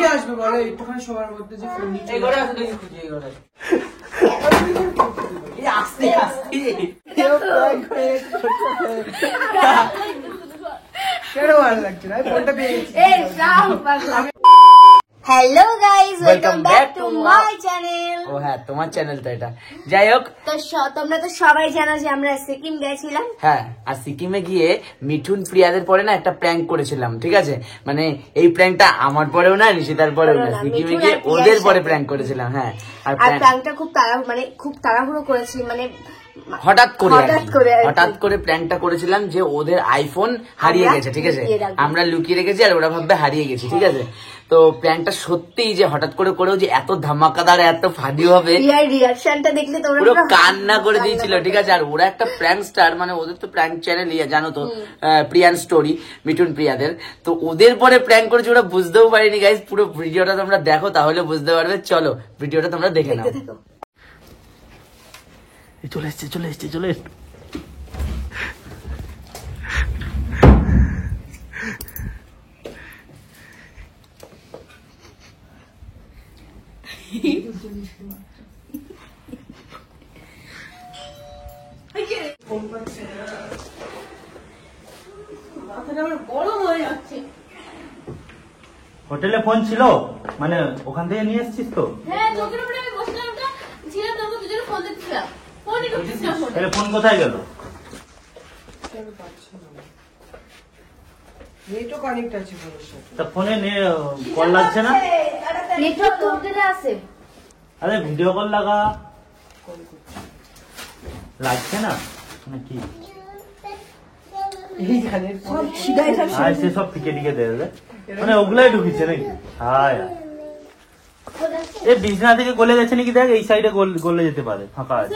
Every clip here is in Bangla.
কে আসবে বলো একটুখানি সবার মধ্যে যে ফোন নিয়ে এই ঘরে আসো দেখি খুঁজি এই ঘরে এই আস্তে আস্তে কেউ প্র্যাঙ্ক করে কেন ভালো লাগছে না ফোনটা পেয়ে গেছি এই যাও পাগলা hello guys welcome back to my channel ও হ্যাঁ তোমার চ্যানেল তো এটা যাই হোক তো তোমরা তো সবাই জানো যে আমরা সিকিম গেছিলাম হ্যাঁ আর সিকিমে গিয়ে মিঠুন প্রিয়াদের পরে না একটা প্র্যাঙ্ক করেছিলাম ঠিক আছে মানে এই প্র্যাঙ্কটা আমার পরেও না নিশিতার পরেও না সিকিমে গিয়ে ওদের পরে প্র্যাঙ্ক করেছিলাম হ্যাঁ আর প্র্যাঙ্কটা খুব তাড়াহুড়ো করেছি মানে হঠাৎ করে প্র্যাঙ্কটা করেছিলাম যে ওদের আইফোন হারিয়ে গেছে ঠিক আছে আমরা লুকিয়ে রেখেছি আর ওরা ভাববে হারিয়ে গেছে ঠিক আছে তো প্র্যাঙ্কটা সত্যিই যে হঠাৎ করে করেও যে এত ধামাকাদার এত ফানি হবে রিঅ্যাকশনটা দেখলে তোমরা পুরো কান্না করে দিয়েছিল ঠিক আছে আর ওরা একটা প্র্যাঙ্ক স্টার মানে ওদের তো প্র্যাঙ্ক চ্যানেল জানো তো প্রিয়ান স্টোরি মিঠুন প্রিয়াদের তো ওদের পরে প্র্যাঙ্ক করেছে ওরা বুঝতেও পারিনি গাইস পুরো ভিডিওটা তোমরা দেখো তাহলে বুঝতে পারবে চলো ভিডিওটা তোমরা দেখে নাও চলে এসছে হোটেলে ফোন ছিল মানে ওখান থেকে নিয়ে এসেছিস তো হ্যাঁ তোদের উপরে আমি বসলাম তো ছিলাম তোকে দুজনে ফোন দিচ্ছিলাম ফোনই করতেছিলাম তাহলে ফোন কোথায় গেল নেটওয়ার্ক কানেক্ট আছে তা ফোনে কল লাগছে না নেটওয়ার্ক তো হোটেলে আছে আরে ভিডিও কল লাগা লাগছে না নাকি সব টিকে টিকে দেবে মানে ওগুলাই ঢুকিছে নাকি হ্যাঁ এই বিছনা থেকে গলে গেছে নাকি দেখ এই সাইডে গলে যেতে পারে ফাঁকা আছে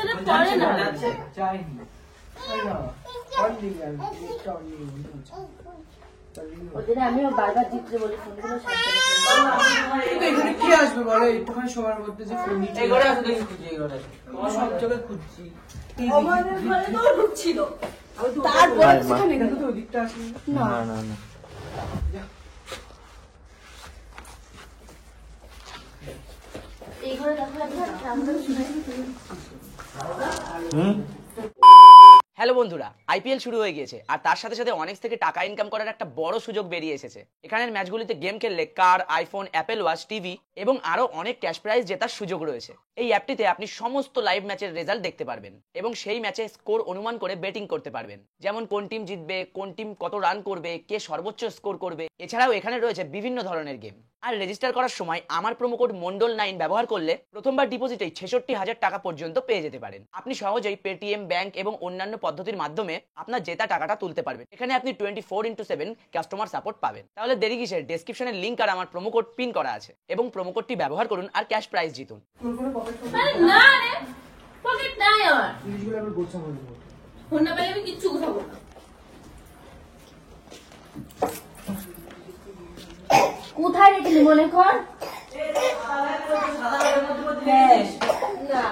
আমিও বারবার জিততে বলি ফোনগুলো এখানে কি আসবে বলো একটুখানি সবার মধ্যে যে ফোন নিয়ে এই ঘরে আসো দেখি খুঁজি এই ঘরে সব জায়গায় খুঁজছি আমাদের ঘরে তো ঢুকছিল তারপর সেখানে কিন্তু তো ওদিকটা আসে না এই ঘরে দেখো আমরা হ্যালো বন্ধুরা আইপিএল শুরু হয়ে গিয়েছে আর তার সাথে সাথে অনেক থেকে টাকা ইনকাম করার একটা বড় সুযোগ বেরিয়ে এসেছে এখানের ম্যাচগুলিতে গেম খেললে car iPhone Apple watch TV এবং আরো অনেক ক্যাশ প্রাইজ জেতার সুযোগ রয়েছে এই অ্যাপটিতে আপনি সমস্ত লাইভ ম্যাচের রেজাল্ট দেখতে পারবেন এবং সেই ম্যাচে স্কোর অনুমান করে বেটিং করতে পারবেন যেমন কোন টিম জিতবে কোন টিম কত রান করবে কে সর্বোচ্চ স্কোর করবে এছাড়াও এখানে রয়েছে বিভিন্ন ধরনের গেম আর রেজিস্টার করার সময় আমার প্রোমো কোড মন্ডল 9 ব্যবহার করলে প্রথমবার ডিপোজিটেই 66,000 টাকা পর্যন্ত পেয়ে যেতে পারেন আপনি সহজেই পেটিএম ব্যাংক এবং অন্যান্য পদ্ধতির মাধ্যমে আপনার জেতা টাকাটা তুলতে পারবেন এখানে আপনি 24/7 কাস্টমার সাপোর্ট পাবেন তাহলে দেরি কিসের ডেসক্রিপশনের লিংক আর আমার প্রোমো কোড পিন করা আছে এবং প্রোমো কোডটি ব্যবহার করুন আর ক্যাশ প্রাইজ জিতুন না রে পকেট নাই আমার জিনিসগুলো আমি গোছা বলবো ফোন না পেলে আমি কিচ্ছু গোছাবো না কোথায় রেখেলি মনে কর না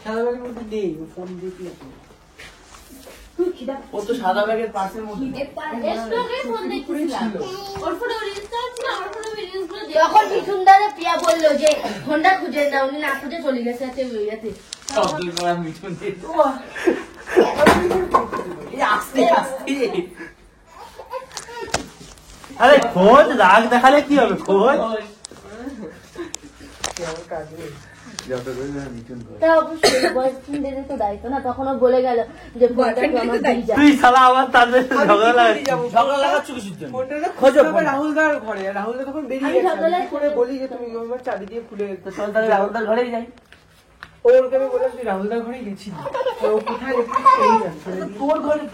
সাদা ব্যাগের মধ্যে দেই ফোন দেখি ও তো সাদা ব্যাগের পাশের মধ্যে তখন বিশুনদারে প্রিয়া বললো যে ফোনটা খুঁজে না উনি না খুঁজে চলে গেছে আরে খোঁজ রাগ দেখালে কি হবে খোঁজ তখন ও বলে গেল যে তুই শালা আবার তাদের ঝগড়া লাগাচ্ছ রাহুলদার ঘরে রাহুলদা তখন বেরিয়ে করে বলি যে তুমি চাবি দিয়ে খুলে রাহুলদার ঘরেই যাই ওরকে আমি বললাম তুই রাহুলদার ঘরেই গেছিলি কোথায়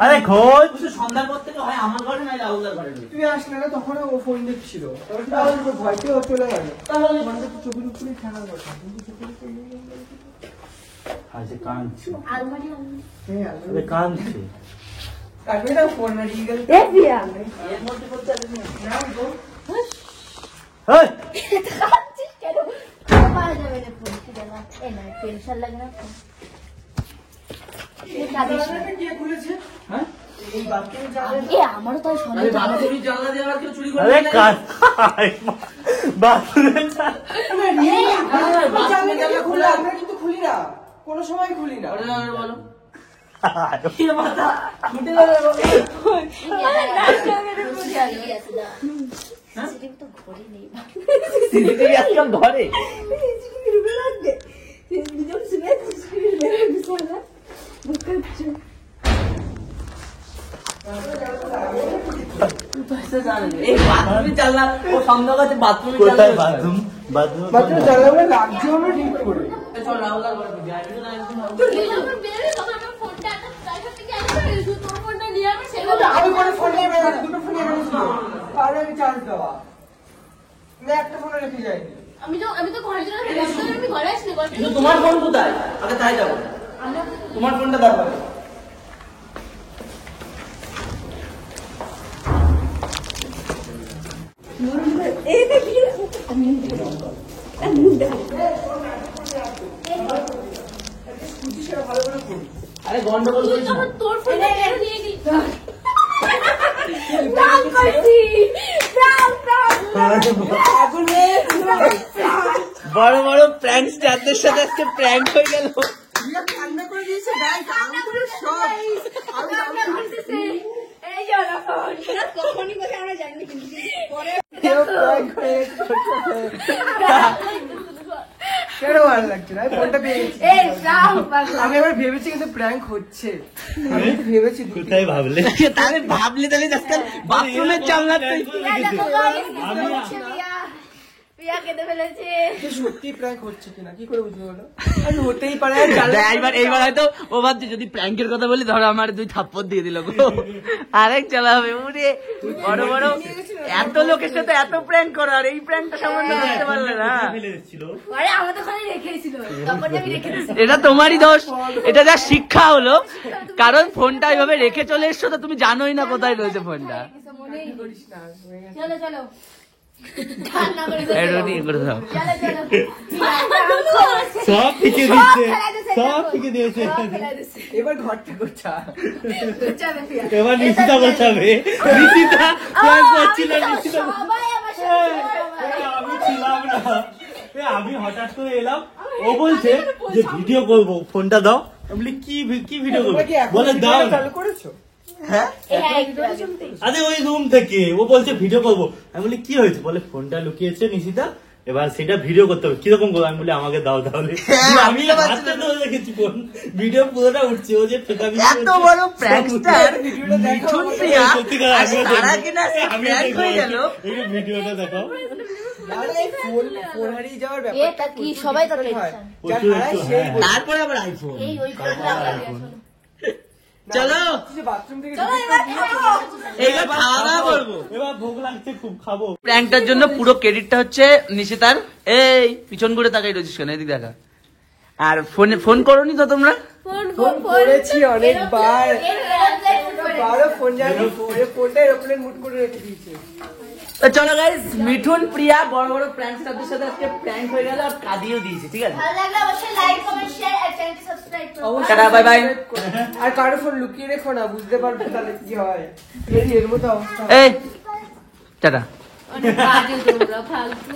আরে খোঁজ সন্ধ্যার পর থেকে হয় আমার ঘরে নাই রাহুলদার ঘরে তুই আসলে না তখন ও ফোন দেখছিল ভয়তে ও চলে গেল তাহলে চোখের উপরে খেলার কথা কিন্তু চোখের উপরে আজকে কাঁদছে আলমারি কাঁদছে কাটবে না ফোন না দিয়ে গেল এর মধ্যে বলতে না গো পাওয়া যাবে না ফোন কি জানা এ না টেনশন লাগে না ফোন কে খুলেছে হ্যাঁ এই বাথরুমে যাবে আমারও তাই শোনা বাথরুমের জানলা দিয়ে আবার কেউ চুরি করে আরে বাথরুমে আমরা কিন্তু খুলি না, কোনো সময় খুলি না। বলো ঘরে কোথায় বাথরুম? বাথরুম জ্বালাবে লাগছে আমরা ঠিক করে। আমি কোনো ফোন নিয়ে বেরোচ্ছি, দুটো ফোন নিয়ে বেরোচ্ছি, আর আমি চার্জ দেওয়া, আমি একটা ফোনে রেখে যাইনি। আমি তো ঘরের জন্য আমি ঘরে আসলে কিন্তু তোমার ফোন কোথায়? আগে তাই যাবো, তোমার ফোনটা দরকার। আরে গন্ডগোল করিস না। তোর ফোন নিয়ে নি বড় বড় প্র্যাঙ্ক স্টারদের সাথে আজকে প্র্যাঙ্ক হয়ে গেল। কান্না করে দিয়েছে গাইস, আমি তো সব কেন ভালো লাগছে না, ফোনটা পেয়ে গেছি। আমি এবার ভেবেছি কিন্তু প্র্যাঙ্ক হচ্ছে, আমি তো ভেবেছি। কোথায় ভাবলে? তাহলে ভাবলে তাহলে আজকাল বাথরুমের জানলা সত্যি প্র্যাঙ্ক হচ্ছে কিনা কি করে বুঝবো বলো? আমি হতেই পারে। এইবার হয়তো ও ভাবছে যদি প্র্যাঙ্কের কথা বলি ধরো আমার 2 থাপ্পড় দিয়ে দিল গো, আরেক চালা হবে। উরে বড় বড় এত লোকের সাথে এত প্র্যাঙ্ক করো, আর এই প্র্যাঙ্কটা সামান্য করতে পারলে না। এটা তোমারই দোষ, এটা যা শিক্ষা হলো, কারণ ফোনটা এইভাবে রেখে চলে এসছো তো তুমি জানোই না কোথায় রয়েছে ফোনটা। চলো চলো সব ফিকে দিচ্ছে, সব ফিকে দিয়েছে। এবার ঘরটা গোছা, এবার নিশিতা গোছাবে। নিশিতা প্ল্যান করছিল, নিশিতা আমি ছিলাম না। আমি হঠাৎ করে এলাম, ও বলছে যে ভিডিও করবো, ফোনটা দাও। আমি বলি কি ভিডিও করবো? বলে দাও। চালু করেছো? আরে ওই রুম থেকে ও বলছে ভিডিও করবো। আমি বলি কি হয়েছে? বলে ফোনটা লুকিয়েছে নিশিতা, এবার সেটা ভিডিও করতে হবে। কিরকম করবো? আমি বলি আমাকে দাও তাহলে। আমি হাতে ধরে রেখেছি ফোন, ভিডিও পুরোটা উঠছে। ও যে এত বড় প্র্যাঙ্কস্টার মিঠুন প্রিয়া আর সারা কিনা প্র্যাঙ্ক হয়ে গেল। ভিডিওটা দেখাও। ফোন হারিয়ে যাওয়ার ব্যাপারটা কি সবাই তো তারপরে আবার আইফোন। চলো বাথরুম থেকে এইবার খাওয়া দাওয়া করবো। এবার ভোগ লাগছে খুব, খাবো। প্র্যাঙ্কটার জন্য পুরো ক্রেডিটটা হচ্ছে নিশিতার। এই পিছন ঘুরে তাকাই রয়েছিস কেন? এদিক দেখা। আর ফোন করোনি তো তোমরা? ফোন করেছি অনেকবার, বারো ফোন জানি, ফোনটা এরোপ্লেন মুড করে রেখে দিয়েছে। তো চলো গাইস, মিঠুন প্রিয়া বড় বড় প্র্যাঙ্ক স্টারদের সাথে আজকে প্র্যাঙ্ক হয়ে গেল, আর কাঁদিয়েও দিয়েছে। ঠিক আছে, ভালো লাগলে অবশ্যই লাইক কমেন্ট শেয়ার আর চ্যানেলটি সাবস্ক্রাইব করুন। Tata, bye bye. আর কারো ফোন লুকিয়ে রেখো না, বুঝতে পারবে তাহলে কি হয়। এর মতো অবস্থা। এই টাটা। অনেক বাজে তোমরা ফালতু।